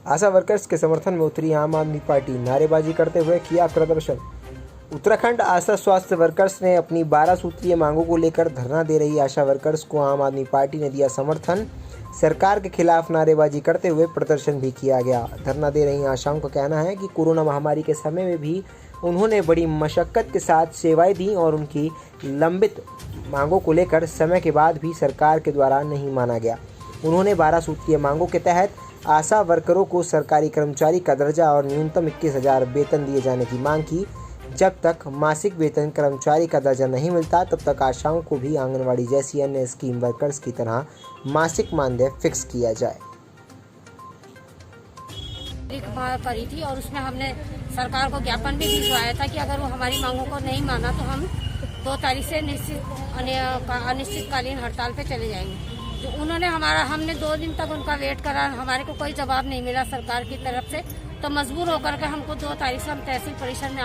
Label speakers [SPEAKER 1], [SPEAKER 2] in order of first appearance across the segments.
[SPEAKER 1] आशा workers के समर्थन में उतरी आम आदमी पार्टी, नारेबाजी करते हुए किया प्रदर्शन। उत्तराखंड आशा स्वास्थ्य वर्कर्स ने अपनी 12 सूत्रीय मांगों को लेकर धरना दे रही आशा वर्कर्स को आम आदमी पार्टी ने दिया समर्थन। सरकार के खिलाफ नारेबाजी करते हुए प्रदर्शन भी किया गया। धरना दे रही आशाओं का कहना है कि कोरोना महामारी के समय में भी उन्होंने बड़ी मशक्कत के साथ सेवाएं दी और उनकी लंबित मांगों को लेकर समय के बाद भी सरकार के द्वारा नहीं माना गया। उन्होंने 12 सूत्रीय मांगों के तहत आशा वर्करों को सरकारी कर्मचारी का दर्जा और न्यूनतम 21,000 वेतन दिए जाने की मांग की। जब तक मासिक वेतन कर्मचारी का दर्जा नहीं मिलता तब तक आशाओं को भी आंगनवाड़ी जैसी अन्य स्कीम वर्कर्स की तरह मासिक मानदेय फिक्स किया जाए।
[SPEAKER 2] करी थी और उसमें हमने सरकार को ज्ञापन भी भिजवाया था कि अगर वो हमारी मांगों को नहीं माना तो हम 2 तारीख से अनिश्चितकालीन हड़ताल पे चले जाएंगे। तो उन्होंने हमने 2 दिन तक उनका वेट करा, हमारे को कोई जवाब नहीं मिला सरकार की तरफ से। तो मजबूर होकर के हमको 2 तारीख से हम तहसील परिषद में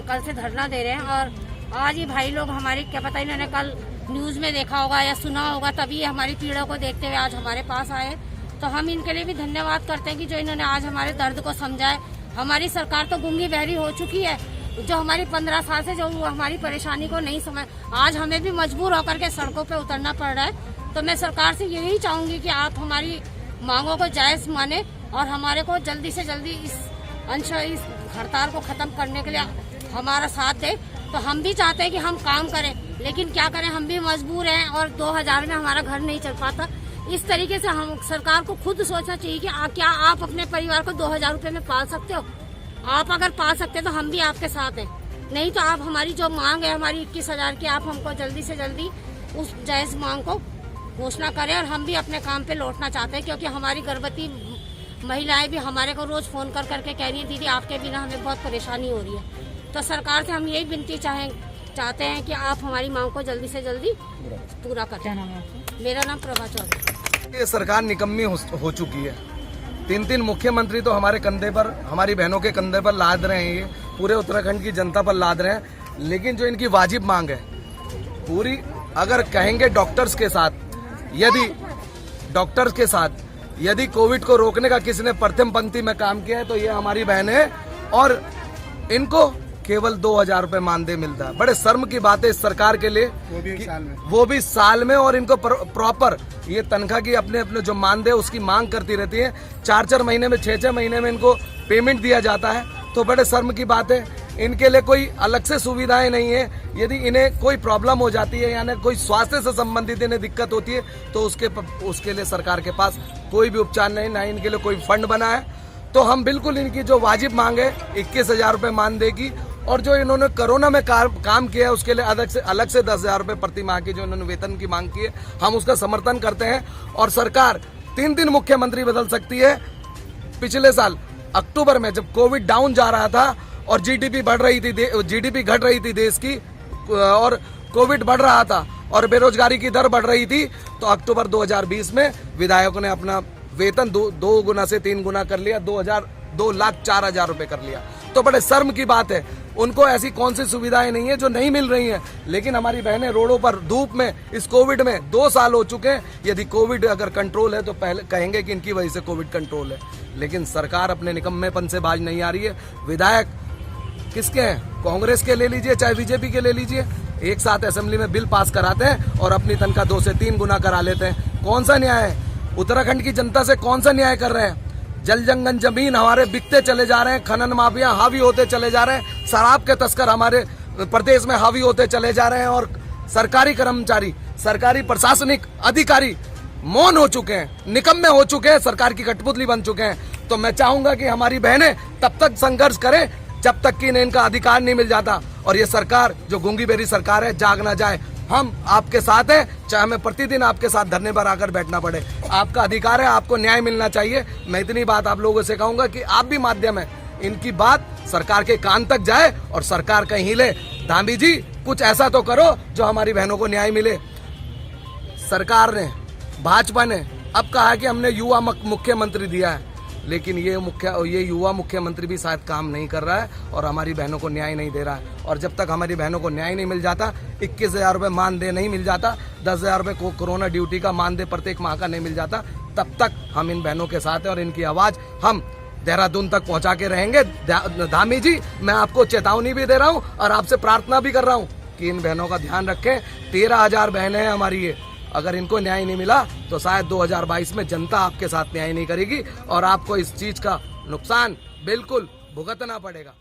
[SPEAKER 2] कल से धरना दे रहे हैं। और आज ही भाई लोग हमारी, क्या पता इन्होंने कल न्यूज़ में देखा होगा या सुना होगा, तभी हमारी पीड़ा को देखते हुए आज हमारे पास आए। तो हम इनके लिए भी धन्यवाद करते हैं कि जो इन्होंने आज हमारे दर्द को समझाए। हमारी सरकार तो गूंगी बहरी हो चुकी है, जो हमारी 15 साल से जो हमारी परेशानी को नहीं समझ, आज हमें भी मजबूर होकर के सड़कों पे उतरना पड़ रहा है। तो मैं सरकार से यही चाहूंगी कि आप हमारी मांगों को जायज माने और हमारे को जल्दी से जल्दी इस हड़ताल को खत्म करने के लिए हमारा साथ दे। तो हम भी चाहते हैं कि हम काम करें, लेकिन क्या करें, हम भी मजबूर हैं और 2000 में हमारा घर नहीं चल पाता। इस तरीके से हम सरकार को खुद सोचना चाहिए कि क्या आप अपने परिवार को 2000 रुपए में पाल सकते हो? आप अगर पाल सकते तो हम भी आपके साथ हैं, नहीं तो आप हमारी जो मांग है हमारी 21,000 की, आप हमको जल्दी से जल्दी उस जायज मांग को घोषणा करें। और हम भी अपने काम पे लौटना चाहते हैं, क्योंकि हमारी गर्भवती महिलाएं भी हमारे को रोज फोन कर करके कह रही है, दीदी आपके बिना हमें बहुत परेशानी हो रही है। तो सरकार से हम यही विनती चाहते हैं कि आप हमारी मांग को जल्दी से जल्दी पूरा करें। क्या नाम है आपका? मेरा नाम प्रभा चौधरी।
[SPEAKER 3] ये सरकार निकम्मी हो चुकी है। 3 मुख्यमंत्री तो हमारे कंधे पर, हमारी बहनों के कंधे पर लाद रहे हैं, ये पूरे उत्तराखंड की जनता पर लाद रहे हैं। लेकिन जो इनकी वाजिब मांग है पूरी, अगर कहेंगे डॉक्टर्स के साथ यदि कोविड को रोकने का किसी ने प्रथम पंक्ति में काम किया है तो ये हमारी बहन है, और इनको केवल 2000 रुपए मानदेय मिलता है। बड़े शर्म की बात है इस सरकार के लिए, वो भी साल में और इनको प्रॉपर ये तनख्वाह की अपने जो मानदेय उसकी मांग करती रहती है। 4-4 महीने में, 6-6 महीने में इनको पेमेंट दिया जाता है। तो बड़े शर्म की बात है। इनके लिए कोई अलग से सुविधाएं नहीं है। यदि इन्हें कोई प्रॉब्लम हो जाती है, यानी कोई स्वास्थ्य से संबंधित इन्हें दिक्कत होती है, तो उसके लिए सरकार के पास कोई भी उपचार नहीं, ना इनके लिए कोई फंड बना है। तो हम बिल्कुल इनकी जो वाजिब मांग है 21,000 रुपए मानदेय की, और जो इन्होंने कोरोना में काम किया है उसके लिए अलग से 10,000 रुपए प्रति माह की जो इन्होंने वेतन की मांग की है, हम उसका समर्थन करते हैं। और सरकार 3 मुख्यमंत्री बदल सकती है। पिछले साल अक्टूबर में जब कोविड डाउन जा रहा था और जीडीपी घट रही थी देश की, और कोविड बढ़ रहा था और बेरोजगारी की दर बढ़ रही थी, तो अक्टूबर 2020 में विधायकों ने अपना वेतन 2 गुना से 3 गुना कर लिया, 2,04,000 रुपए कर लिया। तो बड़े शर्म की बात है। उनको ऐसी कौन सी सुविधाएं नहीं है जो नहीं मिल रही हैं, लेकिन हमारी बहनें रोडों पर धूप में, इस कोविड में 2 साल हो चुके हैं। यदि कोविड अगर कंट्रोल है तो पहले कहेंगे कि इनकी वजह से कोविड कंट्रोल है, लेकिन सरकार अपने निकम्मेपन से बाज नहीं आ रही है। विधायक किसके हैं? कांग्रेस के ले लीजिए चाहे बीजेपी के ले लीजिए, एक साथ असेंबली में बिल पास कराते हैं और अपनी तनख्वाह 2 से 3 गुना करा लेते हैं। कौन सा न्याय है? उत्तराखंड की जनता से कौन सा न्याय कर रहे हैं? जल जंगल जमीन हमारे बिकते चले जा रहे हैं, खनन माफिया हावी होते चले जा रहे हैं, शराब के तस्कर हमारे प्रदेश में हावी होते चले जा रहे हैं, और सरकारी कर्मचारी, सरकारी प्रशासनिक अधिकारी मौन हो चुके हैं, निकम्मे हो चुके हैं, सरकार की कठपुतली बन चुके हैं। तो मैं चाहूंगा कि हमारी बहनें तब तक संघर्ष करें जब तक कि इन्हें इनका अधिकार नहीं मिल जाता। और ये सरकार जो गूंगी बेरी सरकार है, जाग ना जाए। हम आपके साथ हैं, चाहे हमें प्रतिदिन आपके साथ धरने पर आकर बैठना पड़े। आपका अधिकार है, आपको न्याय मिलना चाहिए। मैं इतनी बात आप लोगों से कहूंगा कि आप भी माध्यम है, इनकी बात सरकार के कान तक जाए और सरकार कहीं हिले। धामी जी कुछ ऐसा तो करो जो हमारी बहनों को न्याय मिले। सरकार ने, भाजपा ने अब कहा है कि हमने युवा मुख्यमंत्री दिया है, लेकिन ये युवा मुख्यमंत्री भी शायद काम नहीं कर रहा है और हमारी बहनों को न्याय नहीं दे रहा है। और जब तक हमारी बहनों को न्याय नहीं मिल जाता, 21,000 रुपये मानदेय नहीं मिल जाता, 10,000 रुपये कोरोना ड्यूटी का मानदेय प्रत्येक माह का नहीं मिल जाता, तब तक हम इन बहनों के साथ हैं और इनकी आवाज हम देहरादून तक पहुंचा के रहेंगे। धामी जी, मैं आपको चेतावनी भी दे रहा हूं और आपसे प्रार्थना भी कर रहा हूं कि इन बहनों का ध्यान रखें। 13,000 बहनें हैं हमारी ये, अगर इनको न्याय नहीं मिला तो शायद 2022 में जनता आपके साथ न्याय नहीं करेगी और आपको इस चीज का नुकसान बिल्कुल भुगतना पड़ेगा।